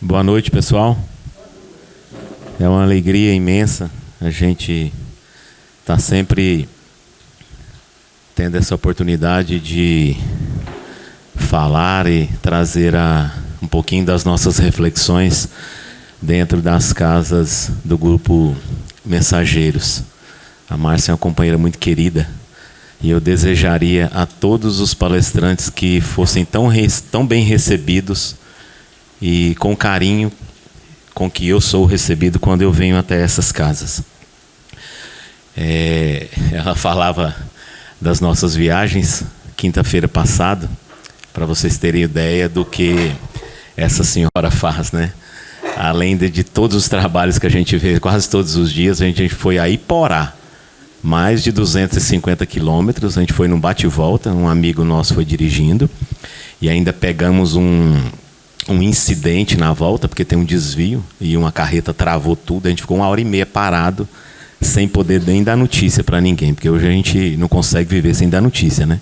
Boa noite, pessoal. É uma alegria imensa a gente estar sempre tendo essa oportunidade de falar e trazer um pouquinho das nossas reflexões dentro das casas do grupo Mensageiros. A Márcia é uma companheira muito querida e eu desejaria a todos os palestrantes que fossem tão bem recebidos e com carinho com que eu sou recebido quando eu venho até essas casas. Ela falava das nossas viagens quinta-feira passada, para vocês terem ideia do que essa senhora faz, né? Além de todos os trabalhos que a gente vê quase todos os dias, a gente foi a Iporá, mais de 250 quilômetros, a gente foi num bate-volta, um amigo nosso foi dirigindo, e ainda pegamos um incidente na volta, porque tem um desvio, e uma carreta travou tudo, a gente ficou 1h30 parado, sem poder nem dar notícia para ninguém, porque hoje a gente não consegue viver sem dar notícia, né?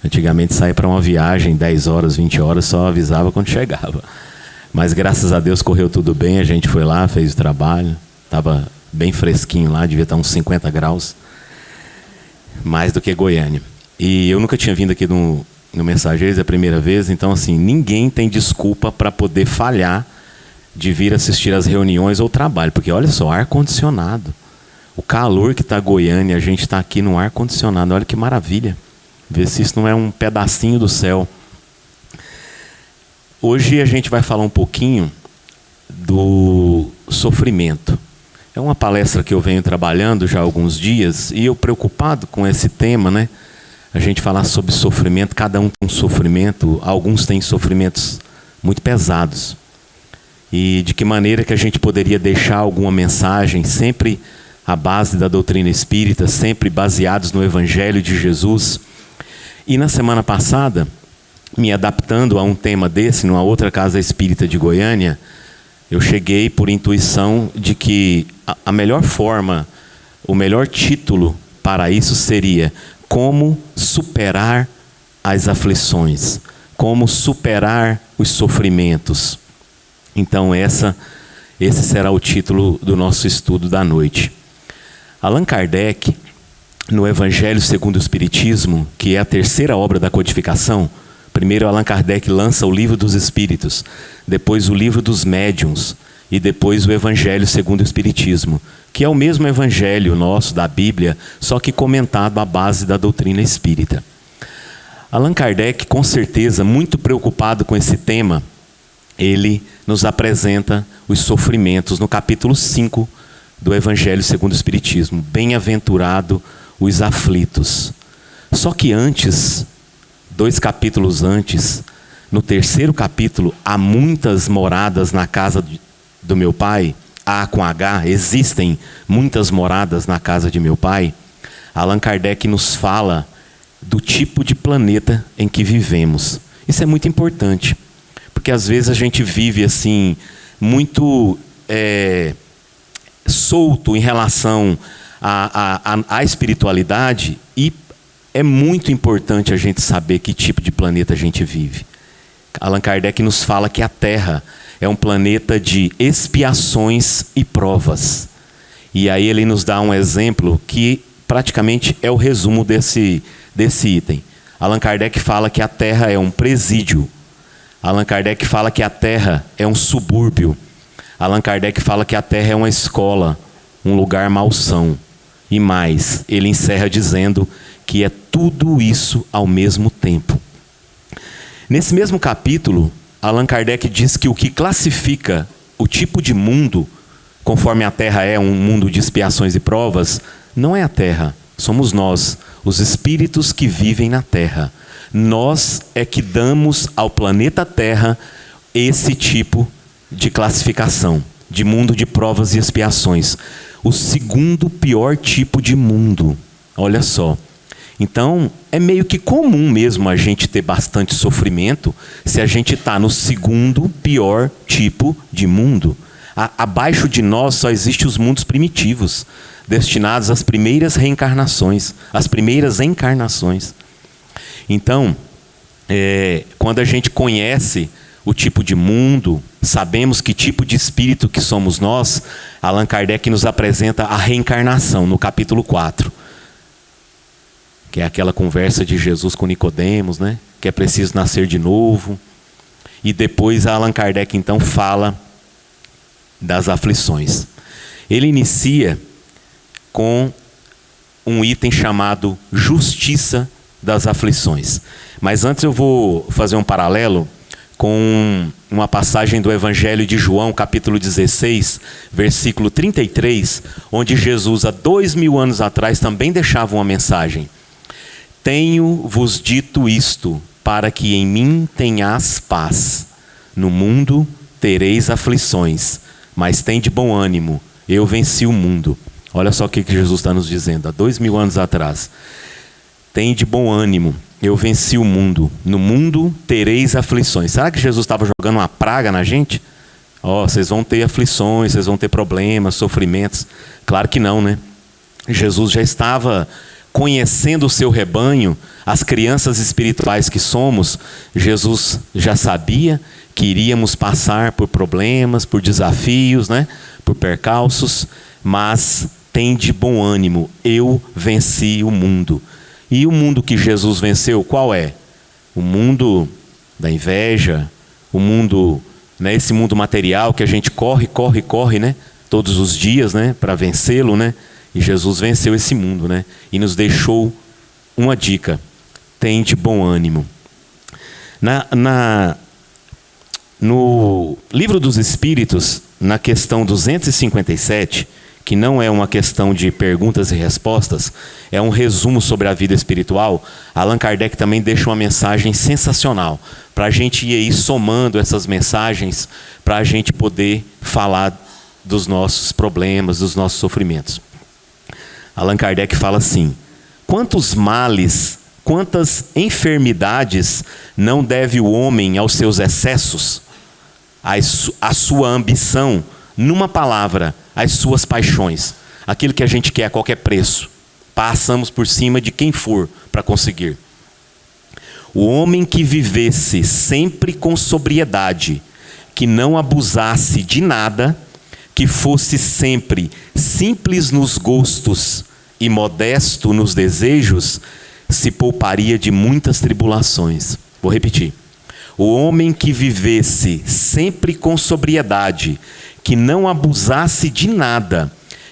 Antigamente saía para uma viagem, 10 horas, 20 horas, só avisava quando chegava. Mas graças a Deus correu tudo bem, a gente foi lá, fez o trabalho, estava bem fresquinho lá, devia estar uns 50 graus, mais do que Goiânia. E eu nunca tinha vindo aqui no Mensageiros, é a primeira vez, então assim, ninguém tem desculpa para poder falhar de vir assistir às reuniões ou trabalho, porque olha só, ar-condicionado, o calor que está Goiânia, a gente está aqui no ar-condicionado, olha que maravilha, ver se isso não é um pedacinho do céu. Hoje a gente vai falar um pouquinho do sofrimento. É uma palestra que eu venho trabalhando já há alguns dias, e eu preocupado com esse tema, né? A gente falar sobre sofrimento, cada um tem um sofrimento, alguns têm sofrimentos muito pesados. E de que maneira que a gente poderia deixar alguma mensagem, sempre à base da doutrina espírita, sempre baseados no Evangelho de Jesus. E na semana passada, me adaptando a um tema desse, numa outra casa espírita de Goiânia, eu cheguei por intuição de que a melhor forma, o melhor título para isso seria Como superar as aflições, como superar os sofrimentos. Então esse será o título do nosso estudo da noite. Allan Kardec, no Evangelho segundo o Espiritismo, que é a terceira obra da codificação, primeiro Allan Kardec lança o Livro dos Espíritos, depois o Livro dos Médiuns e depois o Evangelho segundo o Espiritismo, que é o mesmo Evangelho nosso da Bíblia, só que comentado à base da doutrina espírita. Allan Kardec, com certeza, muito preocupado com esse tema, ele nos apresenta os sofrimentos no capítulo 5 do Evangelho segundo o Espiritismo. Bem-aventurado os aflitos. Só que antes, 2 capítulos antes, no terceiro capítulo, há muitas moradas na casa do meu pai, A com H, existem muitas moradas na casa de meu pai. Allan Kardec nos fala do tipo de planeta em que vivemos. Isso é muito importante, porque às vezes a gente vive assim, muito solto em relação à espiritualidade, e é muito importante a gente saber que tipo de planeta a gente vive. Allan Kardec nos fala que a Terra é um planeta de expiações e provas. E aí ele nos dá um exemplo que praticamente é o resumo desse item. Allan Kardec fala que a Terra é um presídio. Allan Kardec fala que a Terra é um subúrbio. Allan Kardec fala que a Terra é uma escola, um lugar malsão. E mais, ele encerra dizendo que é tudo isso ao mesmo tempo. Nesse mesmo capítulo, Allan Kardec diz que o que classifica o tipo de mundo, conforme a Terra é um mundo de expiações e provas, não é a Terra, somos nós, os espíritos que vivem na Terra. Nós é que damos ao planeta Terra esse tipo de classificação, de mundo de provas e expiações. O segundo pior tipo de mundo, olha só. Então, é meio que comum mesmo a gente ter bastante sofrimento se a gente está no segundo pior tipo de mundo. Abaixo de nós só existem os mundos primitivos, destinados às primeiras reencarnações, às primeiras encarnações. Então, quando a gente conhece o tipo de mundo, sabemos que tipo de espírito que somos nós, Allan Kardec nos apresenta a reencarnação no capítulo 4. Que é aquela conversa de Jesus com Nicodemos, né? Que é preciso nascer de novo. E depois Allan Kardec então fala das aflições. Ele inicia com um item chamado justiça das aflições. Mas antes eu vou fazer um paralelo com uma passagem do Evangelho de João, capítulo 16, versículo 33, onde Jesus, há 2000 anos atrás, também deixava uma mensagem. Tenho-vos dito isto, para que em mim tenhas paz. No mundo tereis aflições, mas tende bom ânimo, eu venci o mundo. Olha só o que Jesus está nos dizendo, há 2000 anos atrás. Tende bom ânimo, eu venci o mundo. No mundo tereis aflições. Será que Jesus estava jogando uma praga na gente? Vocês vão ter aflições, vocês vão ter problemas, sofrimentos. Claro que não, né? Jesus já estava conhecendo o seu rebanho, as crianças espirituais que somos. Jesus já sabia que iríamos passar por problemas, por desafios, né? Por percalços, mas tende bom ânimo, eu venci o mundo. E o mundo que Jesus venceu, qual é? O mundo da inveja, o mundo, né, esse mundo material que a gente corre, né, todos os dias, né, para vencê-lo, né? E Jesus venceu esse mundo, né? E nos deixou uma dica: tende bom ânimo. No Livro dos Espíritos, na questão 257, que não é uma questão de perguntas e respostas, é um resumo sobre a vida espiritual, Allan Kardec também deixa uma mensagem sensacional, para a gente ir aí somando essas mensagens, para a gente poder falar dos nossos problemas, dos nossos sofrimentos. Allan Kardec fala assim: quantos males, quantas enfermidades não deve o homem aos seus excessos, à sua ambição, numa palavra, as suas paixões, aquilo que a gente quer a qualquer preço, passamos por cima de quem for para conseguir. O homem que vivesse sempre com sobriedade, que não abusasse de nada, que fosse sempre simples nos gostos e modesto nos desejos, se pouparia de muitas tribulações. Vou repetir. O homem que vivesse sempre com sobriedade, que não abusasse de nada,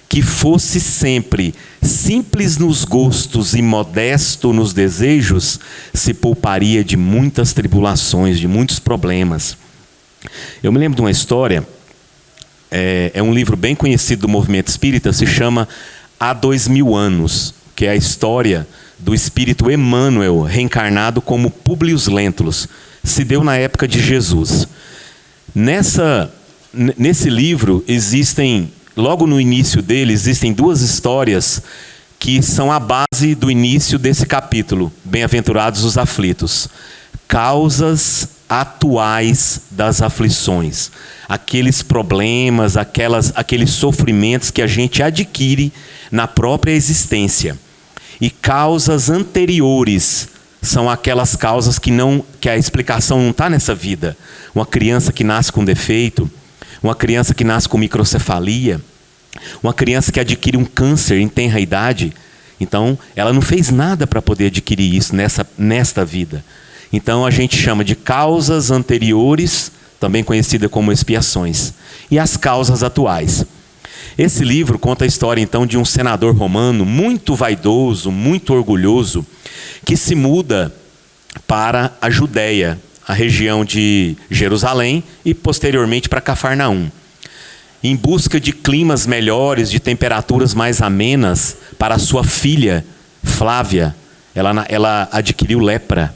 que fosse sempre simples nos gostos e modesto nos desejos, se pouparia de muitas tribulações, de muitos problemas. Eu me lembro de uma história, é um livro bem conhecido do movimento espírita, se chama Há 2000 Anos, que é a história do espírito Emmanuel, reencarnado como Publius Lentulus. Se deu na época de Jesus. Nesse livro existem, logo no início dele, existem duas histórias que são a base do início desse capítulo, Bem-aventurados os aflitos. Causas atuais das aflições. Aqueles problemas, aqueles sofrimentos que a gente adquire na própria existência. E causas anteriores são aquelas causas que a explicação não está nessa vida. Uma criança que nasce com defeito, uma criança que nasce com microcefalia, uma criança que adquire um câncer em tenra idade. Então, ela não fez nada para poder adquirir isso nesta vida. Então, a gente chama de causas anteriores, também conhecida como expiações, e as causas atuais. Esse livro conta a história, então, de um senador romano muito vaidoso, muito orgulhoso, que se muda para a Judéia, a região de Jerusalém e posteriormente para Cafarnaum, em busca de climas melhores, de temperaturas mais amenas para a sua filha Flávia. Ela adquiriu lepra.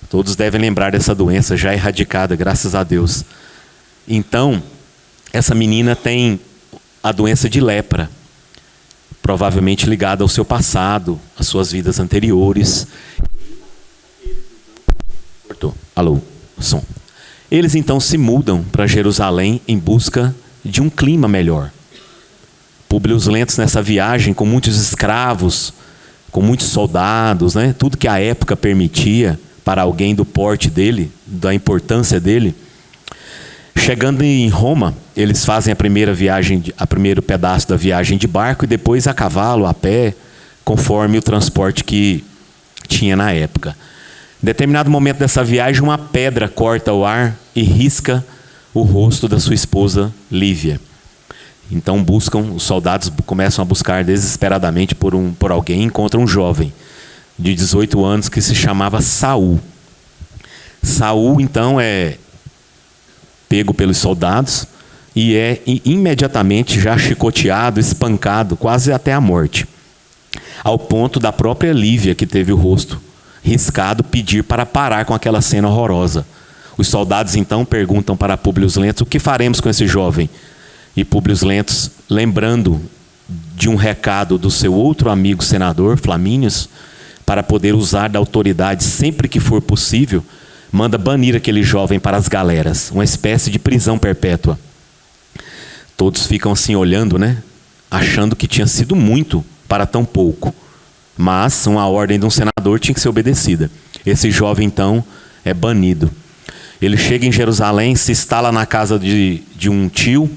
Todos devem lembrar dessa doença já erradicada, graças a Deus. Então, essa menina tem a doença de lepra, provavelmente ligada ao seu passado, às suas vidas anteriores. Alô, som. Eles então se mudam para Jerusalém em busca de um clima melhor. Publius Lentulus, nessa viagem, com muitos escravos, com muitos soldados, né? Tudo que a época permitia para alguém do porte dele, da importância dele. Chegando em Roma, eles fazem a primeira viagem, a primeiro pedaço da viagem de barco e depois a cavalo, a pé, conforme o transporte que tinha na época. Em determinado momento dessa viagem, uma pedra corta o ar e risca o rosto da sua esposa Lívia. Então os soldados começam a buscar desesperadamente por alguém, encontram um jovem de 18 anos que se chamava Saul. Saul então é pego pelos soldados e é imediatamente já chicoteado, espancado, quase até a morte. Ao ponto da própria Lívia, que teve o rosto riscado, pedir para parar com aquela cena horrorosa. Os soldados então perguntam para Públio Lentulus: o que faremos com esse jovem? E Públio Lentulus, lembrando de um recado do seu outro amigo senador, Flamínios, para poder usar da autoridade sempre que for possível, manda banir aquele jovem para as galeras, uma espécie de prisão perpétua. Todos ficam assim olhando, né? Achando que tinha sido muito para tão pouco. Mas uma ordem de um senador tinha que ser obedecida. Esse jovem então é banido. Ele chega em Jerusalém, se instala na casa de um tio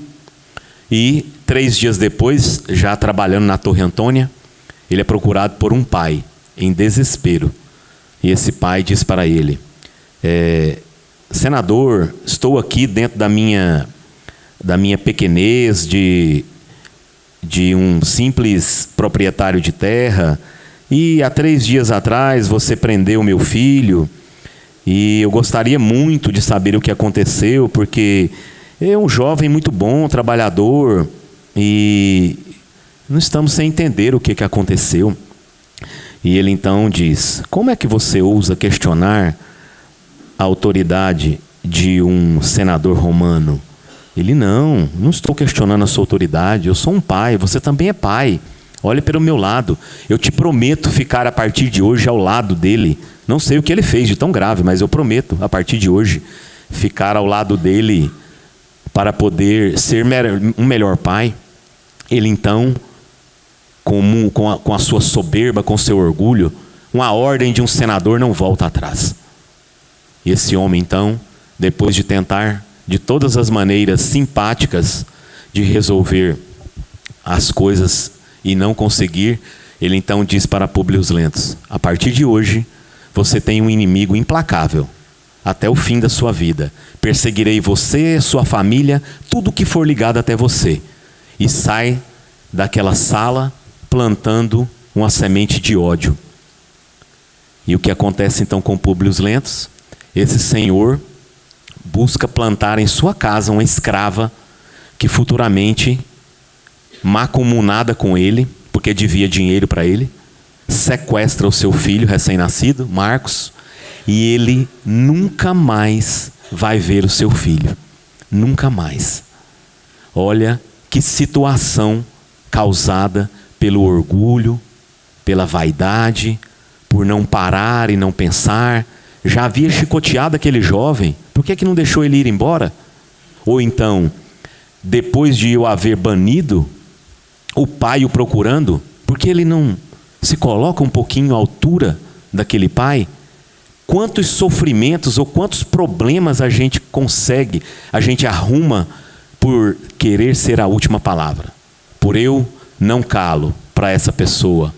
e 3 dias depois, já trabalhando na Torre Antônia, ele é procurado por um pai em desespero. E esse pai diz para ele: senador, estou aqui dentro da minha pequenez de um simples proprietário de terra, e há 3 dias atrás você prendeu meu filho, e eu gostaria muito de saber o que aconteceu, porque é um jovem muito bom, trabalhador, e não estamos sem entender o que aconteceu. E ele então diz: como é que você ousa questionar a autoridade de um senador romano? Ele: não estou questionando a sua autoridade, eu sou um pai, você também é pai. Olhe pelo meu lado, eu te prometo ficar a partir de hoje ao lado dele. Não sei o que ele fez de tão grave, mas eu prometo, a partir de hoje, ficar ao lado dele para poder ser um melhor pai. Ele então, com a sua soberba, com seu orgulho, uma ordem de um senador não volta atrás. E esse homem então, depois de tentar de todas as maneiras simpáticas de resolver as coisas e não conseguir, ele então diz para Públio Lentulus: a partir de hoje você tem um inimigo implacável até o fim da sua vida. Perseguirei você, sua família, tudo que for ligado até você. E sai daquela sala plantando uma semente de ódio. E o que acontece então com Públio Lentulus? Esse senhor busca plantar em sua casa uma escrava que futuramente, macumunada com ele, porque devia dinheiro para ele, sequestra o seu filho recém-nascido, Marcos, e ele nunca mais vai ver o seu filho. Nunca mais. Olha que situação causada pelo orgulho, pela vaidade, por não parar e não pensar. Já havia chicoteado aquele jovem, por que não deixou ele ir embora? Ou então, depois de o haver banido, o pai o procurando, por que ele não se coloca um pouquinho à altura daquele pai? Quantos sofrimentos ou quantos problemas a gente consegue, a gente arruma por querer ser a última palavra. Por eu não calo para essa pessoa.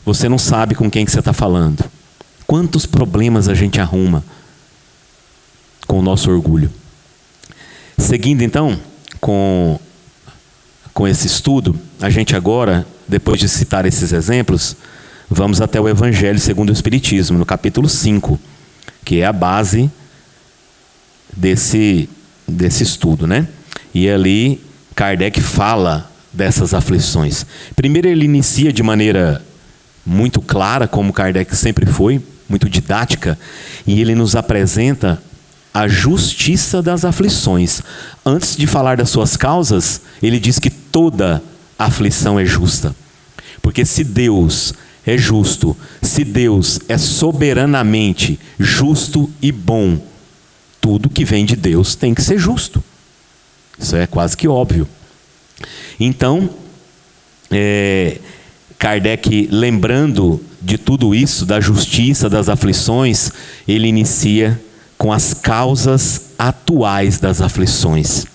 Você não sabe com quem que você está falando. Quantos problemas a gente arruma com o nosso orgulho. Seguindo então com esse estudo, a gente agora, depois de citar esses exemplos, vamos até o Evangelho segundo o Espiritismo, no capítulo 5, que é a base desse estudo, né? E ali Kardec fala dessas aflições. Primeiro ele inicia de maneira muito clara, como Kardec sempre foi, muito didática, e ele nos apresenta a justiça das aflições. Antes de falar das suas causas, ele diz que toda aflição é justa. Porque se Deus é justo, se Deus é soberanamente justo e bom, tudo que vem de Deus tem que ser justo. Isso é quase que óbvio. Então, Kardec, lembrando de tudo isso, da justiça, das aflições, ele inicia com as causas atuais das aflições.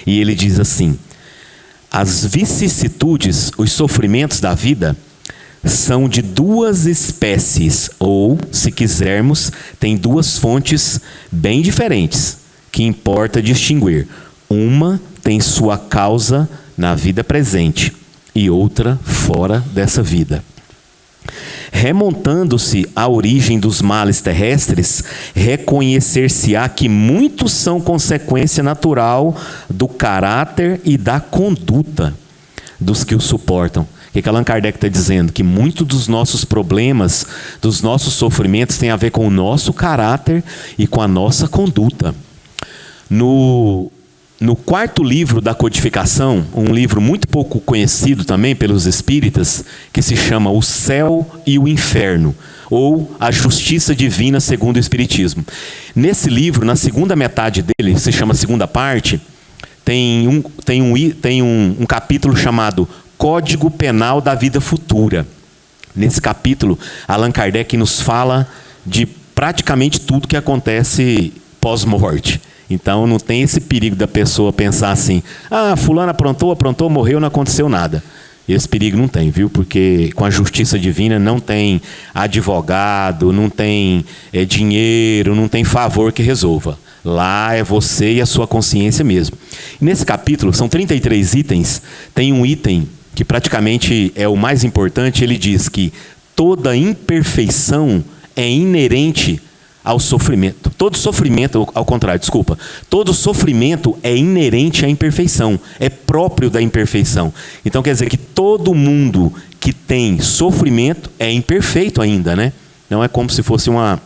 E ele diz assim: as vicissitudes, os sofrimentos da vida, são de duas espécies, ou, se quisermos, tem duas fontes bem diferentes, que importa distinguir. Uma tem sua causa na vida presente e outra fora dessa vida. Remontando-se à origem dos males terrestres, reconhecer-se-á que muitos são consequência natural do caráter e da conduta dos que o suportam. O que Allan Kardec está dizendo? Que muitos dos nossos problemas, dos nossos sofrimentos, tem a ver com o nosso caráter e com a nossa conduta. No quarto livro da codificação, um livro muito pouco conhecido também pelos espíritas, que se chama O Céu e o Inferno, ou A Justiça Divina segundo o Espiritismo. Nesse livro, na segunda metade dele, se chama segunda parte, tem um capítulo chamado Código Penal da Vida Futura. Nesse capítulo, Allan Kardec nos fala de praticamente tudo que acontece pós-morte. Então não tem esse perigo da pessoa pensar assim: ah, fulano aprontou, morreu, não aconteceu nada. Esse perigo não tem, viu? Porque com a justiça divina não tem advogado, não tem dinheiro, não tem favor que resolva. Lá é você e a sua consciência mesmo. E nesse capítulo, são 33 itens, tem um item que praticamente é o mais importante. Ele diz que toda imperfeição é inerente ao sofrimento. Todo sofrimento, ao contrário, desculpa. Todo sofrimento é inerente à imperfeição, é próprio da imperfeição. Então quer dizer que todo mundo que tem sofrimento é imperfeito ainda, né? Não é como se fosse uma...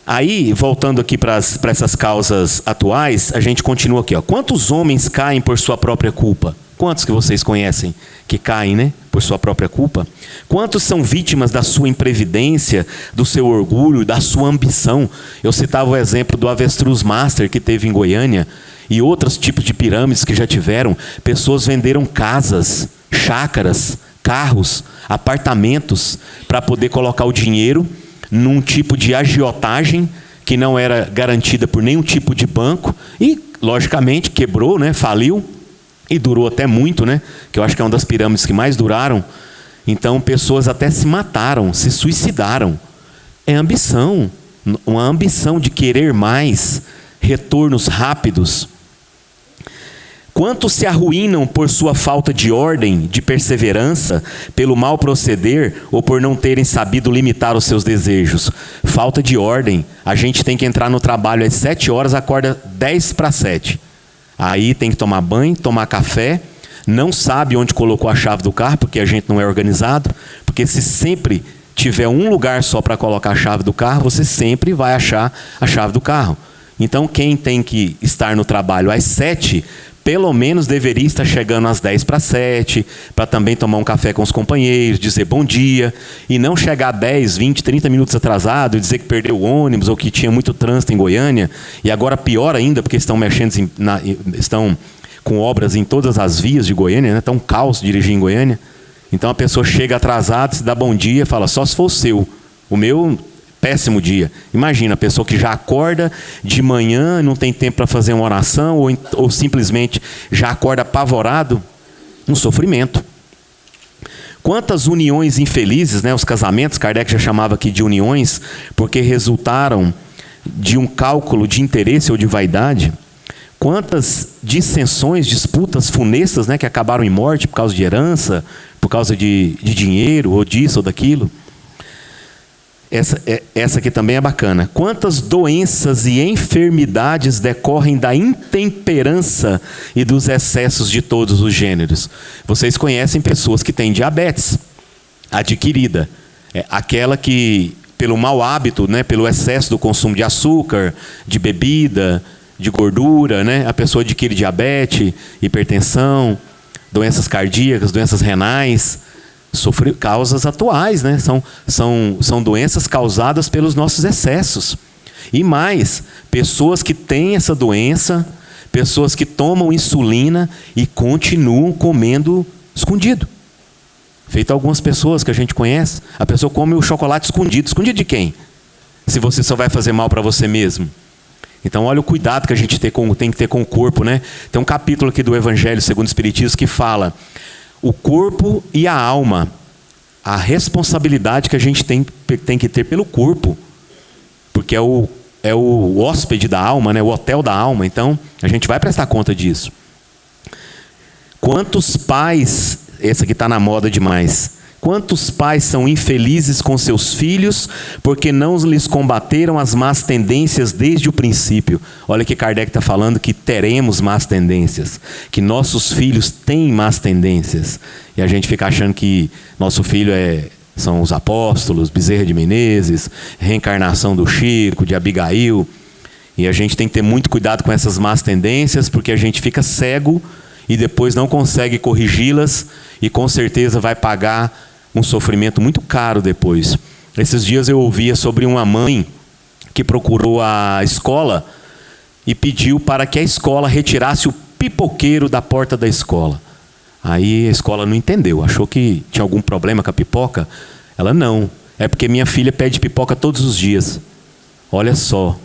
Aí, voltando aqui para essas causas atuais, a gente continua aqui, ó. Quantos homens caem por sua própria culpa? Quantos que vocês conhecem que caem, né, por sua própria culpa? Quantos são vítimas da sua imprevidência, do seu orgulho, da sua ambição? Eu citava o exemplo do Avestruz Master que teve em Goiânia e outros tipos de pirâmides que já tiveram. Pessoas venderam casas, chácaras, carros, apartamentos para poder colocar o dinheiro num tipo de agiotagem que não era garantida por nenhum tipo de banco e, logicamente, quebrou, né, faliu. E durou até muito, né? Que eu acho que é uma das pirâmides que mais duraram. Então, pessoas até se mataram, se suicidaram. É ambição. Uma ambição de querer mais, retornos rápidos. Quantos se arruinam por sua falta de ordem, de perseverança, pelo mal proceder ou por não terem sabido limitar os seus desejos? Falta de ordem. A gente tem que entrar no trabalho às 7 horas, acorda 10 para 7. Aí tem que tomar banho, tomar café, não sabe onde colocou a chave do carro, porque a gente não é organizado, porque se sempre tiver um lugar só para colocar a chave do carro, você sempre vai achar a chave do carro. Então quem tem que estar no trabalho às 7, pelo menos deveria estar chegando às 10 para 7, para também tomar um café com os companheiros, dizer bom dia, e não chegar 10, 20, 30 minutos atrasado e dizer que perdeu o ônibus ou que tinha muito trânsito em Goiânia, e agora pior ainda, porque estão estão com obras em todas as vias de Goiânia, né? Está um caos dirigir em Goiânia. Então a pessoa chega atrasada, se dá bom dia, fala, só se for o seu. O meu... péssimo dia. Imagina, a pessoa que já acorda de manhã, não tem tempo para fazer uma oração, ou simplesmente já acorda apavorado, um sofrimento. Quantas uniões infelizes, né, os casamentos, Kardec já chamava aqui de uniões, porque resultaram de um cálculo de interesse ou de vaidade. Quantas dissensões, disputas funestas, né, que acabaram em morte por causa de herança, por causa de dinheiro, ou disso ou daquilo. Essa aqui também é bacana. Quantas doenças e enfermidades decorrem da intemperança e dos excessos de todos os gêneros? Vocês conhecem pessoas que têm diabetes adquirida. Aquela que, pelo mau hábito, né, pelo excesso do consumo de açúcar, de bebida, de gordura, né, a pessoa adquire diabetes, hipertensão, doenças cardíacas, doenças renais. Causas atuais, né? São doenças causadas pelos nossos excessos. E mais, pessoas que têm essa doença, pessoas que tomam insulina e continuam comendo escondido. Feito algumas pessoas que a gente conhece, a pessoa come o chocolate escondido. Escondido de quem? Se você só vai fazer mal para você mesmo. Então, olha o cuidado que a gente tem que ter com o corpo, né? Tem um capítulo aqui do Evangelho segundo o Espiritismo que fala o corpo e a alma, a responsabilidade que a gente tem que ter pelo corpo, porque é o hóspede da alma, né? O hotel da alma. Então, a gente vai prestar conta disso. Quantos pais, esse aqui está na moda demais, quantos pais são infelizes com seus filhos porque não lhes combateram as más tendências desde o princípio? Olha que Kardec está falando que teremos más tendências, que nossos filhos têm más tendências. E a gente fica achando que nosso filho são os apóstolos, Bezerra de Menezes, reencarnação do Chico, de Abigail. E a gente tem que ter muito cuidado com essas más tendências, porque a gente fica cego e depois não consegue corrigi-las e com certeza vai pagar um sofrimento muito caro depois. Esses dias eu ouvia sobre uma mãe que procurou a escola e pediu para que a escola retirasse o pipoqueiro da porta da escola. Aí a escola não entendeu, achou que tinha algum problema com a pipoca. Ela, não, é porque minha filha pede pipoca todos os dias. Olha só,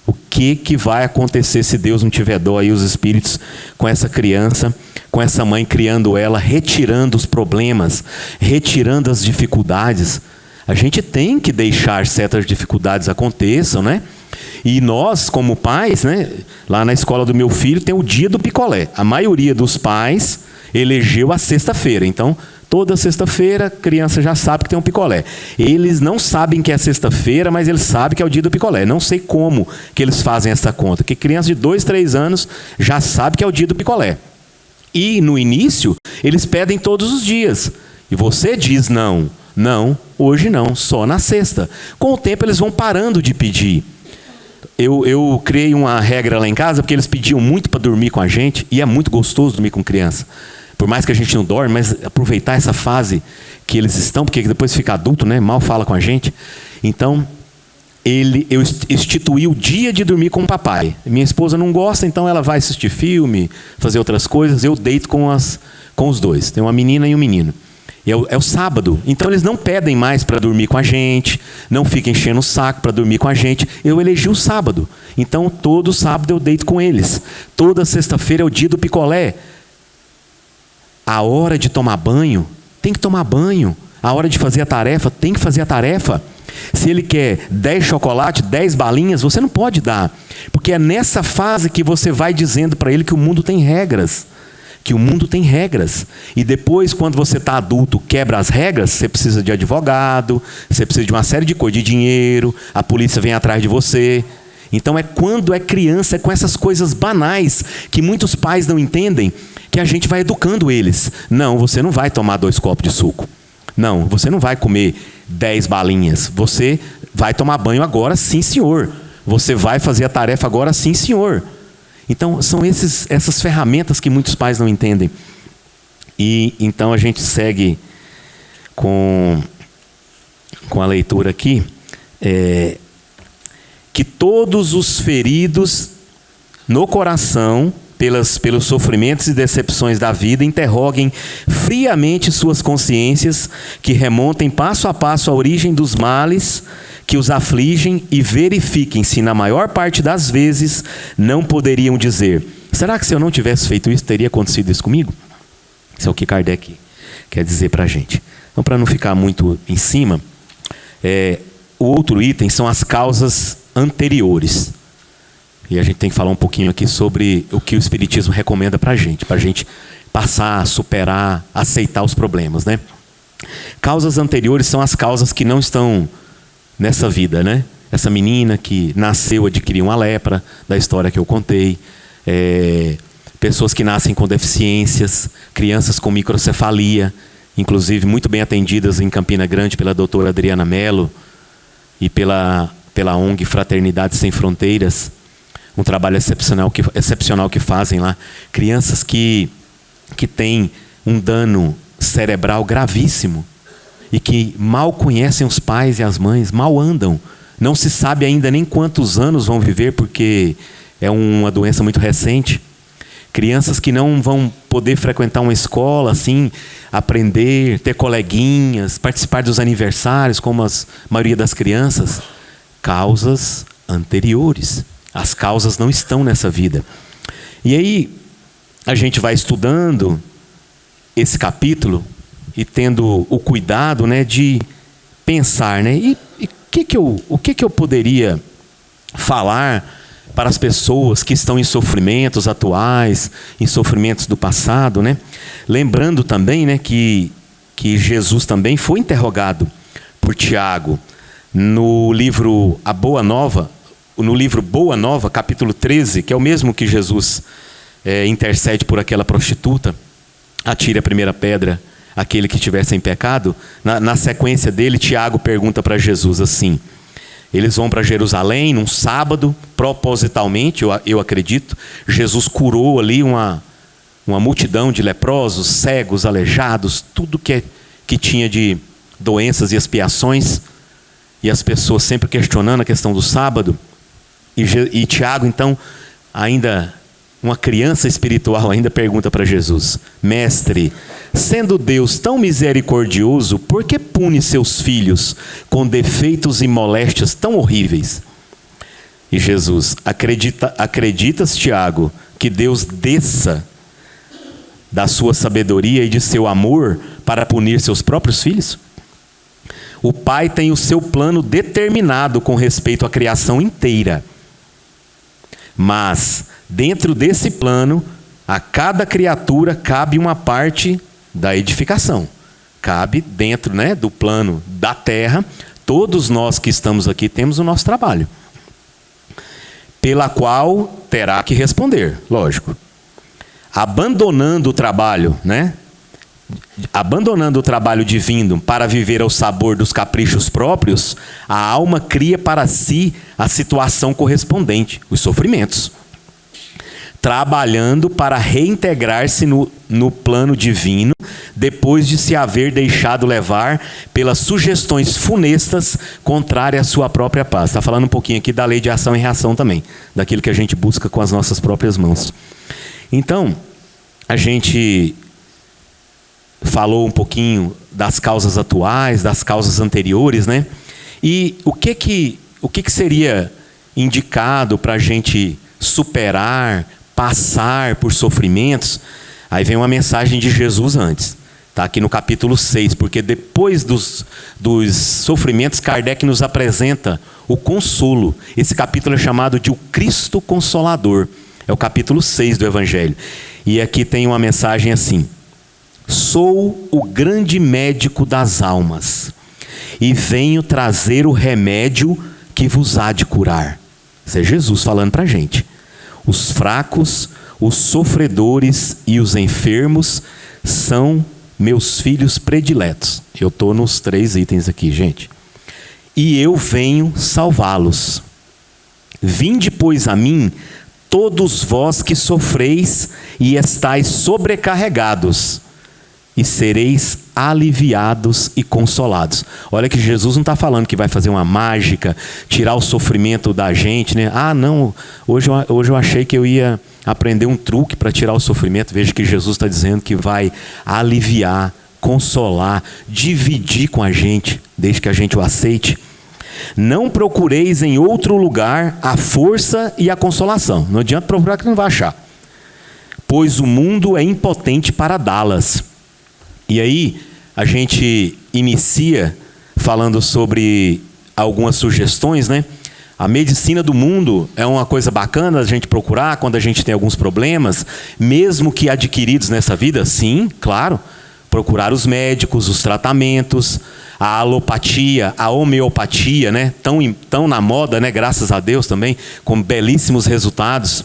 o que vai acontecer se Deus não tiver dó aí, os espíritos, com essa criança, com essa mãe criando ela, retirando os problemas, retirando as dificuldades. A gente tem que deixar certas dificuldades aconteçam, né? E nós, como pais, né, lá na escola do meu filho tem o dia do picolé. A maioria dos pais elegeu a sexta-feira. Então, toda sexta-feira, a criança já sabe que tem um picolé. Eles não sabem que é sexta-feira, mas eles sabem que é o dia do picolé. Não sei como que eles fazem essa conta. Que criança de 2, 3 anos já sabe que é o dia do picolé. E, no início, eles pedem todos os dias. E você diz, não, hoje não, só na sexta. Com o tempo, eles vão parando de pedir. Eu criei uma regra lá em casa, porque eles pediam muito para dormir com a gente, e é muito gostoso dormir com criança. Por mais que a gente não dorme, mas aproveitar essa fase que eles estão, porque depois fica adulto, né? Mal fala com a gente. Então, eu instituí o dia de dormir com o papai. Minha esposa não gosta, então ela vai assistir filme, fazer outras coisas. Eu deito com os dois. Tem uma menina e um menino. E é o sábado. Então, eles não pedem mais para dormir com a gente, não ficam enchendo o saco para dormir com a gente. Eu elegi o sábado. Então, todo sábado eu deito com eles. Toda sexta-feira é o dia do picolé. A hora de tomar banho, tem que tomar banho. A hora de fazer a tarefa, tem que fazer a tarefa. Se ele quer 10 chocolates, 10 balinhas, você não pode dar. Porque é nessa fase que você vai dizendo para ele que o mundo tem regras. Que o mundo tem regras. E depois, quando você está adulto, quebra as regras, você precisa de advogado, você precisa de uma série de coisas, de dinheiro, a polícia vem atrás de você. Então é quando é criança, é com essas coisas banais, que muitos pais não entendem, que a gente vai educando eles. Não, você não vai tomar 2 copos de suco. Não, você não vai comer 10 balinhas. Você vai tomar banho agora, sim, senhor. Você vai fazer a tarefa agora, sim, senhor. Então, são essas ferramentas que muitos pais não entendem. E então a gente segue com a leitura aqui. Que todos os feridos no coração, pelos sofrimentos e decepções da vida, interroguem friamente suas consciências, que remontem passo a passo a origem dos males que os afligem e verifiquem se, na maior parte das vezes, não poderiam dizer: será que se eu não tivesse feito isso, teria acontecido isso comigo? Isso é o que Kardec quer dizer para a gente. Então, para não ficar muito em cima, o outro item são as causas anteriores. E a gente tem que falar um pouquinho aqui sobre o que o Espiritismo recomenda para a gente passar, superar, aceitar os problemas, né? Causas anteriores são as causas que não estão nessa vida, né? Essa menina que nasceu, adquiriu uma lepra, da história que eu contei. Pessoas que nascem com deficiências, crianças com microcefalia, inclusive muito bem atendidas em Campina Grande pela doutora Adriana Mello e pela ONG Fraternidade Sem Fronteiras. Um trabalho excepcional que fazem lá. Crianças que têm um dano cerebral gravíssimo e que mal conhecem os pais e as mães, mal andam. Não se sabe ainda nem quantos anos vão viver, porque é uma doença muito recente. Crianças que não vão poder frequentar uma escola, assim, aprender, ter coleguinhas, participar dos aniversários, como a maioria das crianças. Causas anteriores. As causas não estão nessa vida. E aí a gente vai estudando esse capítulo e tendo o cuidado, né, de pensar, né, e o que eu poderia falar para as pessoas que estão em sofrimentos atuais, em sofrimentos do passado, né? Lembrando também, né, que Jesus também foi interrogado por Tiago no livro Boa Nova, capítulo 13, que é o mesmo que Jesus intercede por aquela prostituta, atire a primeira pedra aquele que estiver sem pecado. Na sequência dele, Tiago pergunta para Jesus assim, eles vão para Jerusalém num sábado, propositalmente, eu acredito. Jesus curou ali uma multidão de leprosos, cegos, aleijados, tudo que tinha de doenças e expiações. E as pessoas sempre questionando a questão do sábado. E Tiago, então, ainda uma criança espiritual, ainda pergunta para Jesus, mestre, sendo Deus tão misericordioso, por que pune seus filhos com defeitos e moléstias tão horríveis? E Jesus, acreditas, Tiago, que Deus desça da sua sabedoria e de seu amor para punir seus próprios filhos? O Pai tem o seu plano determinado com respeito à criação inteira. Mas, dentro desse plano, a cada criatura cabe uma parte da edificação. Cabe dentro, né, do plano da terra. Todos nós que estamos aqui temos o nosso trabalho, pela qual terá que responder, lógico. Abandonando o trabalho, né? Abandonando o trabalho divino para viver ao sabor dos caprichos próprios, a alma cria para si a situação correspondente, os sofrimentos. Trabalhando para reintegrar-se no plano divino, depois de se haver deixado levar pelas sugestões funestas contrárias à sua própria paz. Está falando um pouquinho aqui da lei de ação e reação também, daquilo que a gente busca com as nossas próprias mãos. Então, a gente falou um pouquinho das causas atuais, das causas anteriores, né? E o que seria indicado para a gente superar, passar por sofrimentos? Aí vem uma mensagem de Jesus antes. Está aqui no capítulo 6, porque depois dos sofrimentos, Kardec nos apresenta o consolo. Esse capítulo é chamado de o Cristo Consolador. É o capítulo 6 do Evangelho. E aqui tem uma mensagem assim: sou o grande médico das almas, e venho trazer o remédio que vos há de curar. Isso é Jesus falando para a gente. Os fracos, os sofredores e os enfermos são meus filhos prediletos. Eu estou nos 3 itens aqui, gente. E eu venho salvá-los. Vinde, pois, a mim, todos vós que sofreis e estáis sobrecarregados, e sereis aliviados e consolados. Olha que Jesus não está falando que vai fazer uma mágica, tirar o sofrimento da gente, né? Ah, não, hoje eu achei que eu ia aprender um truque para tirar o sofrimento. Veja que Jesus está dizendo que vai aliviar, consolar, dividir com a gente, desde que a gente o aceite. Não procureis em outro lugar a força e a consolação. Não adianta procurar que não vai achar. Pois o mundo é impotente para dá-las. E aí a gente inicia falando sobre algumas sugestões, né? A medicina do mundo é uma coisa bacana a gente procurar quando a gente tem alguns problemas, mesmo que adquiridos nessa vida, sim, claro. Procurar os médicos, os tratamentos, a alopatia, a homeopatia, né? Tão na moda, né? Graças a Deus também, com belíssimos resultados.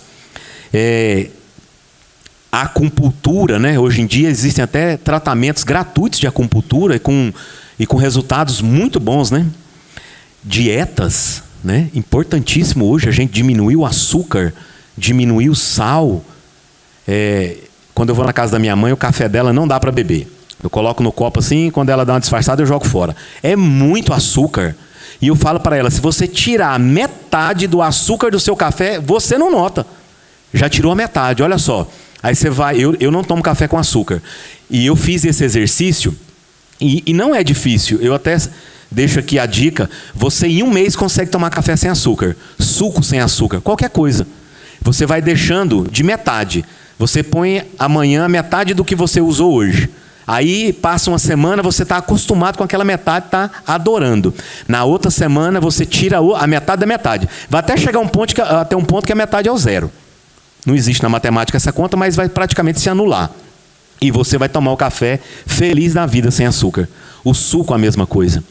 A acupuntura, né? Hoje em dia existem até tratamentos gratuitos de acupuntura e com resultados muito bons, né? Dietas, né? Importantíssimo hoje a gente diminuir o açúcar, diminuir o sal. Quando eu vou na casa da minha mãe, o café dela não dá para beber. Eu coloco no copo assim, quando ela dá uma disfarçada eu jogo fora. É muito açúcar. E eu falo para ela, se você tirar metade do açúcar do seu café, você não nota. Já tirou a metade, olha só. Aí você vai, eu não tomo café com açúcar. E eu fiz esse exercício, e não é difícil. Eu até deixo aqui a dica, você em um mês consegue tomar café sem açúcar, suco sem açúcar, qualquer coisa. Você vai deixando de metade. Você põe amanhã metade do que você usou hoje. Aí passa uma semana, você está acostumado com aquela metade, está adorando. Na outra semana você tira a metade da metade. Vai até chegar até um ponto que a metade é o zero. Não existe na matemática essa conta, mas vai praticamente se anular. E você vai tomar o café feliz da vida sem açúcar. O suco a mesma coisa.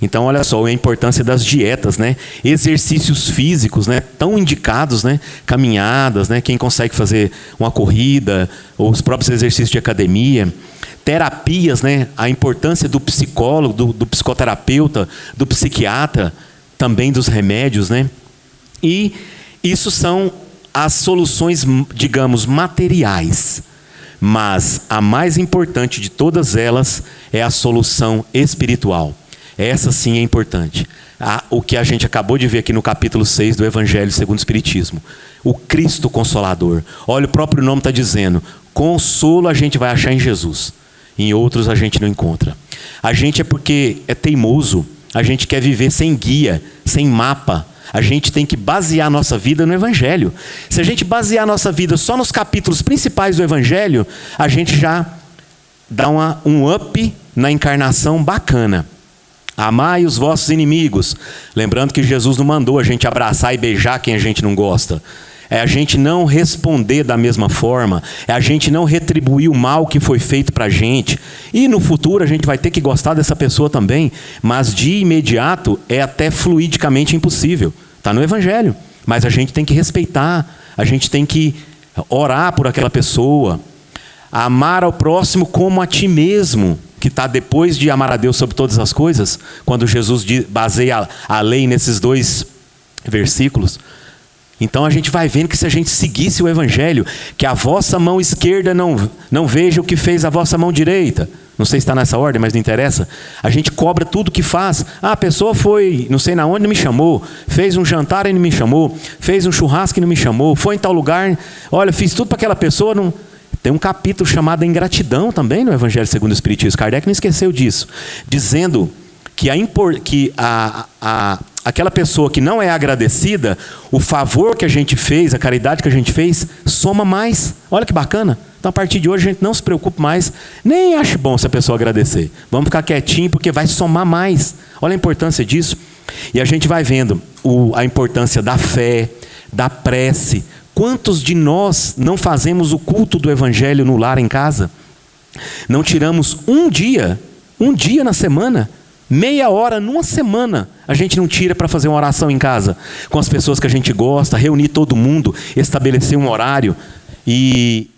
Então, olha só a importância das dietas, né? Exercícios físicos, né? Tão indicados, né? Caminhadas, né? Quem consegue fazer uma corrida, ou os próprios exercícios de academia. Terapias, né? A importância do psicólogo, do psicoterapeuta, do psiquiatra, também dos remédios, né? E isso são as soluções, digamos, materiais. Mas a mais importante de todas elas é a solução espiritual. Essa sim é importante. O que a gente acabou de ver aqui no capítulo 6 do Evangelho segundo o Espiritismo. O Cristo Consolador. Olha, o próprio nome está dizendo, consolo a gente vai achar em Jesus. Em outros a gente não encontra. A gente é porque é teimoso. A gente quer viver sem guia, sem mapa. A gente tem que basear a nossa vida no Evangelho. Se a gente basear a nossa vida só nos capítulos principais do Evangelho, a gente já dá um up na encarnação bacana. Amai os vossos inimigos. Lembrando que Jesus não mandou a gente abraçar e beijar quem a gente não gosta. É a gente não responder da mesma forma. É a gente não retribuir o mal que foi feito para a gente. E no futuro a gente vai ter que gostar dessa pessoa também. Mas de imediato é até fluidicamente impossível. Está no Evangelho. Mas a gente tem que respeitar. A gente tem que orar por aquela pessoa. Amar ao próximo como a ti mesmo. Que está depois de amar a Deus sobre todas as coisas. Quando Jesus baseia a lei nesses 2 versículos. Então a gente vai vendo que se a gente seguisse o Evangelho, que a vossa mão esquerda não veja o que fez a vossa mão direita. Não sei se está nessa ordem, mas não interessa. A gente cobra tudo que faz. A pessoa foi, não sei na onde, não me chamou. Fez um jantar e não me chamou. Fez um churrasco e não me chamou. Foi em tal lugar, olha, fiz tudo para aquela pessoa. Não... Tem um capítulo chamado Ingratidão também no Evangelho segundo o Espiritismo. Kardec não esqueceu disso. Dizendo que aquela pessoa que não é agradecida, o favor que a gente fez, a caridade que a gente fez, soma mais. Olha que bacana. Então, a partir de hoje, a gente não se preocupe mais, nem ache bom se a pessoa agradecer. Vamos ficar quietinho, porque vai somar mais. Olha a importância disso. E a gente vai vendo a importância da fé, da prece. Quantos de nós não fazemos o culto do Evangelho no lar em casa? Não tiramos um dia na semana, meia hora numa semana, a gente não tira para fazer uma oração em casa, com as pessoas que a gente gosta, reunir todo mundo, estabelecer um horário e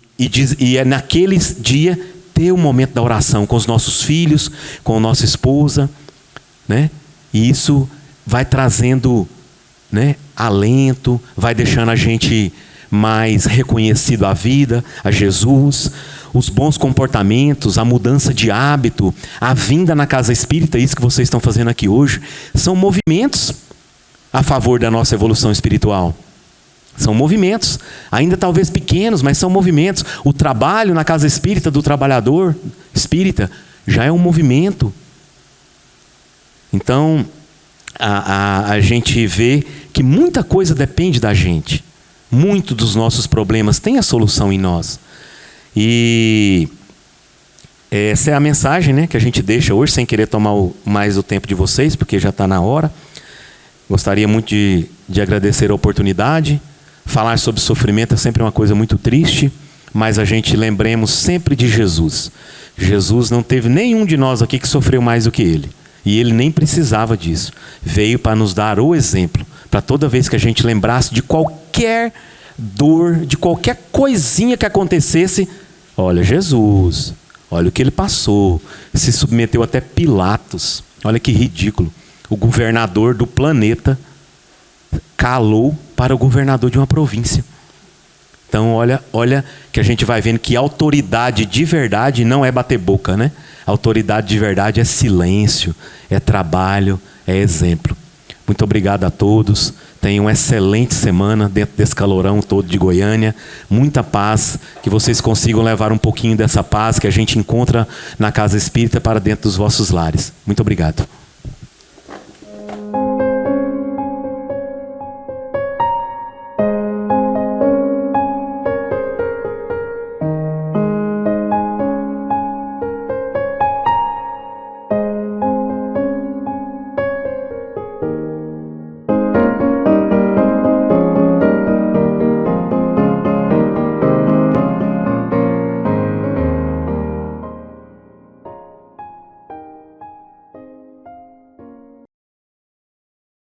é naquele dia ter o momento da oração com os nossos filhos, com a nossa esposa, né? E isso vai trazendo, né, alento, vai deixando a gente mais reconhecido à vida, a Jesus. Os bons comportamentos, a mudança de hábito, a vinda na casa espírita, isso que vocês estão fazendo aqui hoje, são movimentos a favor da nossa evolução espiritual. São movimentos, ainda talvez pequenos, mas são movimentos. O trabalho na casa espírita do trabalhador espírita já é um movimento. Então, a gente vê que muita coisa depende da gente. Muito dos nossos problemas tem a solução em nós. E essa é a mensagem, né, que a gente deixa hoje, sem querer tomar mais o tempo de vocês, porque já está na hora. Gostaria muito de agradecer a oportunidade. Falar sobre sofrimento é sempre uma coisa muito triste, mas a gente lembremos sempre de Jesus. Jesus não teve nenhum de nós aqui que sofreu mais do que ele. E ele nem precisava disso. Veio para nos dar o exemplo. Para toda vez que a gente lembrasse de qualquer dor, de qualquer coisinha que acontecesse, olha Jesus, olha o que ele passou. Se submeteu até Pilatos. Olha que ridículo. O governador do planeta calou para o governador de uma província. Então olha que a gente vai vendo que autoridade de verdade não é bater boca, né? Autoridade de verdade é silêncio, é trabalho, é exemplo. Muito obrigado a todos. Tenham uma excelente semana dentro desse calorão todo de Goiânia. Muita paz, que vocês consigam levar um pouquinho dessa paz que a gente encontra na Casa Espírita para dentro dos vossos lares. Muito obrigado.